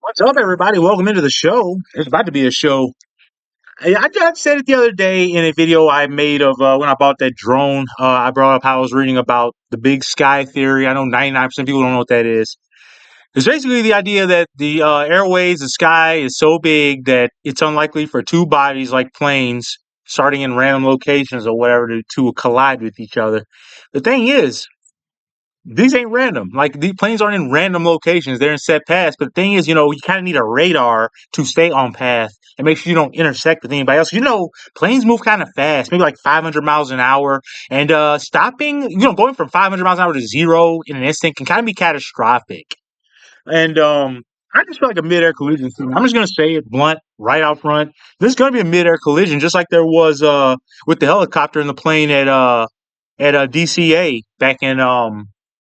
What's up, everybody? Welcome into the show. It's about to be a show. I said it the other day in a video I made of when I bought that drone. I brought up how I was reading about the big sky theory. I know 99% of people don't know what that is. It's basically the idea that the airways, the sky is so big that it's unlikely for two bodies like planes starting in random locations or whatever to collide with each other. The thing is, these ain't random. Like these planes aren't in random locations; they're in set paths. But the thing is, you kind of need a radar to stay on path and make sure you don't intersect with anybody else. Planes move kind of fast, maybe like 500 miles an hour, and stopping, going from 500 miles an hour to zero in an instant can kind of be catastrophic. And I just feel like a midair collision scene. I'm just gonna say it blunt, right out front. There's gonna be a midair collision, just like there was with the helicopter and the plane at DCA back in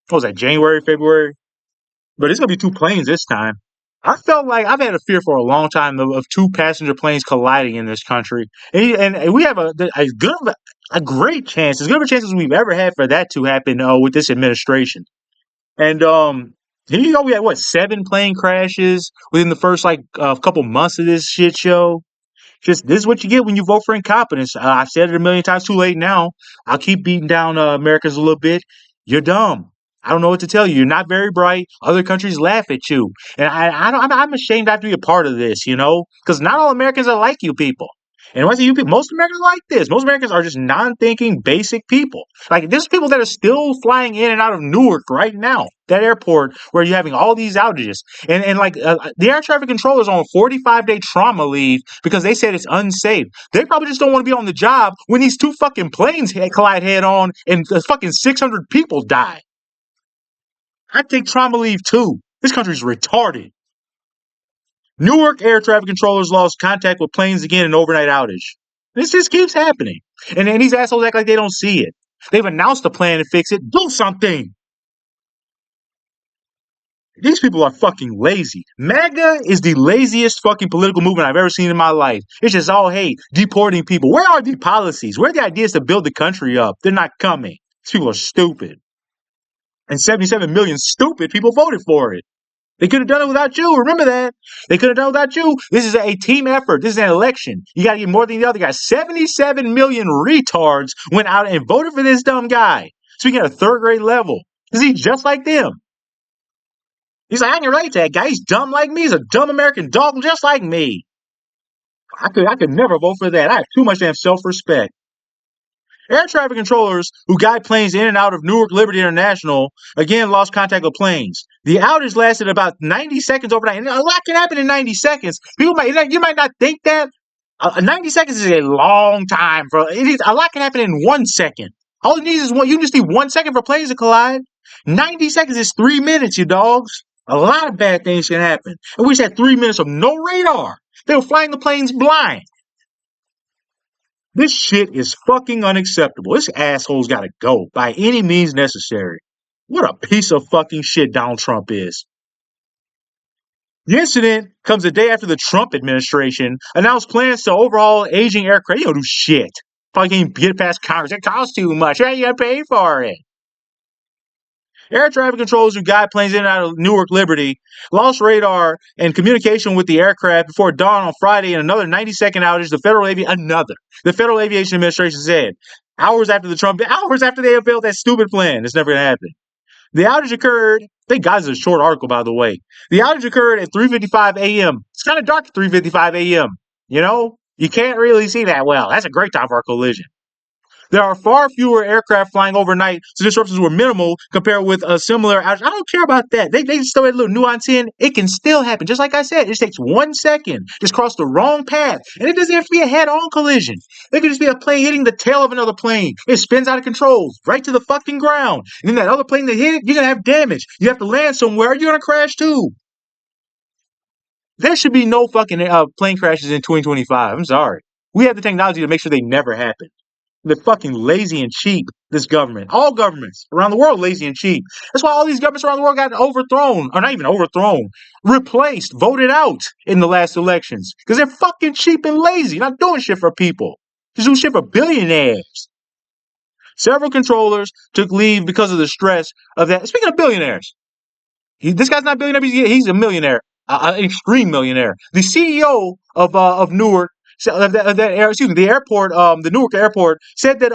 what was that, January, February? But it's gonna be two planes this time. I felt like I've had a fear for a long time of two passenger planes colliding in this country, and we have a great chance, as good of a chance as we've ever had for that to happen with this administration. And here you go, we had what, seven plane crashes within the first couple months of this shit show. Just this is what you get when you vote for incompetence. I've said it a million times. Too late now. I'll keep beating down Americans a little bit. You're dumb. I don't know what to tell you. You're not very bright. Other countries laugh at you, and I don't. I'm ashamed I have to be a part of this. Because not all Americans are like you people. And when I say you people, most Americans are like this. Most Americans are just non-thinking, basic people. Like there's people that are still flying in and out of Newark right now, that airport where you're having all these outages, and the air traffic controllers on a 45-day trauma leave because they said it's unsafe. They probably just don't want to be on the job when these two fucking planes collide head on and the fucking 600 people die. I take trauma leave too. This country's retarded. Newark air traffic controllers lost contact with planes again in an overnight outage. This just keeps happening. And these assholes act like they don't see it. They've announced a plan to fix it. Do something. These people are fucking lazy. MAGA is the laziest fucking political movement I've ever seen in my life. It's just all hate, deporting people. Where are the policies? Where are the ideas to build the country up? They're not coming. These people are stupid. And 77 million stupid people voted for it. They could have done it without you. Remember that. They could have done it without you. This is a team effort. This is an election. You got to get more than the other guy. 77 million retards went out and voted for this dumb guy. Speaking at a third grade level. Is he just like them? He's like, I can relate to that guy. He's dumb like me. He's a dumb American dog just like me. I could never vote for that. I have too much damn self-respect. Air traffic controllers who guide planes in and out of Newark Liberty International again lost contact with planes. The outage lasted about 90 seconds overnight. And a lot can happen in 90 seconds. You might not think that. 90 seconds is a long time a lot can happen in 1 second. All it needs is you just need 1 second for planes to collide. 90 seconds is 3 minutes, you dogs. A lot of bad things can happen. And we just had 3 minutes of no radar. They were flying the planes blind. This shit is fucking unacceptable. This asshole's gotta go by any means necessary. What a piece of fucking shit Donald Trump is. The incident comes a day after the Trump administration announced plans to overhaul aging aircraft. You don't do shit. Probably can't even get past Congress. It costs too much. How you gotta pay for it? Air traffic controllers who guide planes in and out of Newark Liberty lost radar and communication with the aircraft before dawn on Friday in another 90-second outage. The Federal Aviation Administration said hours after they unveiled that stupid plan. It's never going to happen. The outage occurred. Thank God it's a short article, by the way. The outage occurred at 3:55 a.m. It's kind of dark at 3:55 a.m. You can't really see that well. That's a great time for a collision. There are far fewer aircraft flying overnight, so disruptions were minimal compared with a similar outage. I don't care about that. They still had a little nuance in. It can still happen. Just like I said, it just takes 1 second. Just cross the wrong path. And it doesn't have to be a head-on collision. It could just be a plane hitting the tail of another plane. It spins out of control, right to the fucking ground. And then that other plane that hit it, you're going to have damage. You have to land somewhere, you're going to crash too. There should be no fucking plane crashes in 2025. I'm sorry. We have the technology to make sure they never happen. They're fucking lazy and cheap, this government. All governments around the world lazy and cheap. That's why all these governments around the world got overthrown. Or not even overthrown. Replaced, voted out in the last elections. Because they're fucking cheap and lazy. Not doing shit for people. Just doing shit for billionaires. Several controllers took leave because of the stress of that. Speaking of billionaires. This guy's not a billionaire, he's a millionaire. An extreme millionaire. The CEO of Newark, excuse me, the airport, the Newark airport, said that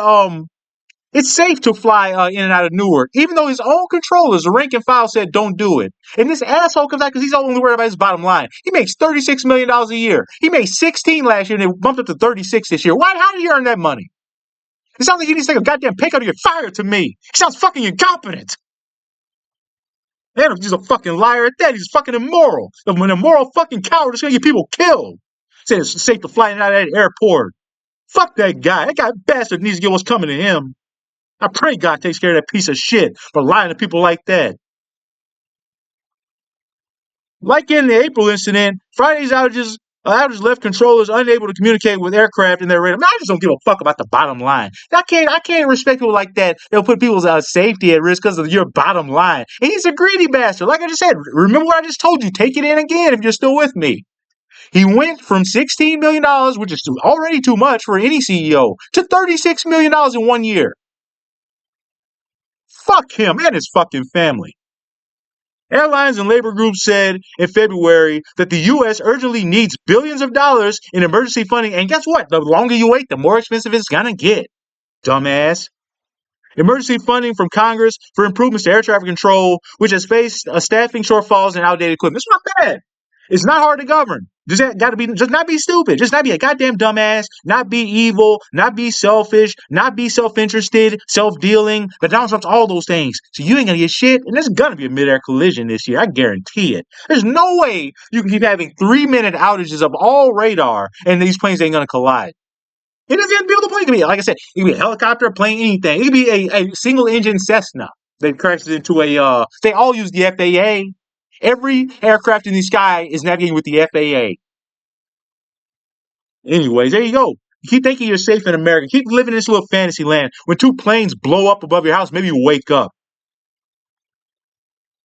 it's safe to fly in and out of Newark, even though his own controllers, the rank and file, said don't do it. And this asshole comes out because he's only worried about his bottom line. He makes $36 million a year. He made 16 last year, and they bumped up to 36 this year. Why? How did he earn that money? It sounds like he needs to take a goddamn pay cut to get fired to me. He sounds fucking incompetent. And he's a fucking liar at that. He's fucking immoral. An immoral fucking coward that's gonna get people killed. Saying it's safe to fly in and out of that airport. Fuck that guy. That guy bastard needs to get what's coming to him. I pray God takes care of that piece of shit for lying to people like that. Like in the April incident, Friday's outages left controllers unable to communicate with aircraft in their radar. Man, I just don't give a fuck about the bottom line. I can't respect people like that. They'll put people's safety at risk because of your bottom line. And he's a greedy bastard. Like I just said, remember what I just told you. Take it in again if you're still with me. He went from $16 million, which is already too much for any CEO, to $36 million in 1 year. Fuck him and his fucking family. Airlines and labor groups said in February that the U.S. urgently needs billions of dollars in emergency funding. And guess what? The longer you wait, the more expensive it's going to get. Dumbass. Emergency funding from Congress for improvements to air traffic control, which has faced staffing shortfalls and outdated equipment. It's not bad. It's not hard to govern. Just not be stupid. Just not be a goddamn dumbass. Not be evil. Not be selfish. Not be self-interested. Self-dealing. But now it's all those things. So you ain't gonna get shit. And there's gonna be a mid-air collision this year. I guarantee it. There's no way you can keep having 3-minute outages of all radar and these planes ain't gonna collide. It doesn't have to be able to plane. It can be, like I said, it can be a helicopter, a plane, anything. It can be a single engine Cessna that crashes into they all use the FAA. Every aircraft in the sky is navigating with the FAA. Anyways, there you go. You keep thinking you're safe in America. Keep living in this little fantasy land. When 2 planes blow up above your house, maybe you wake up.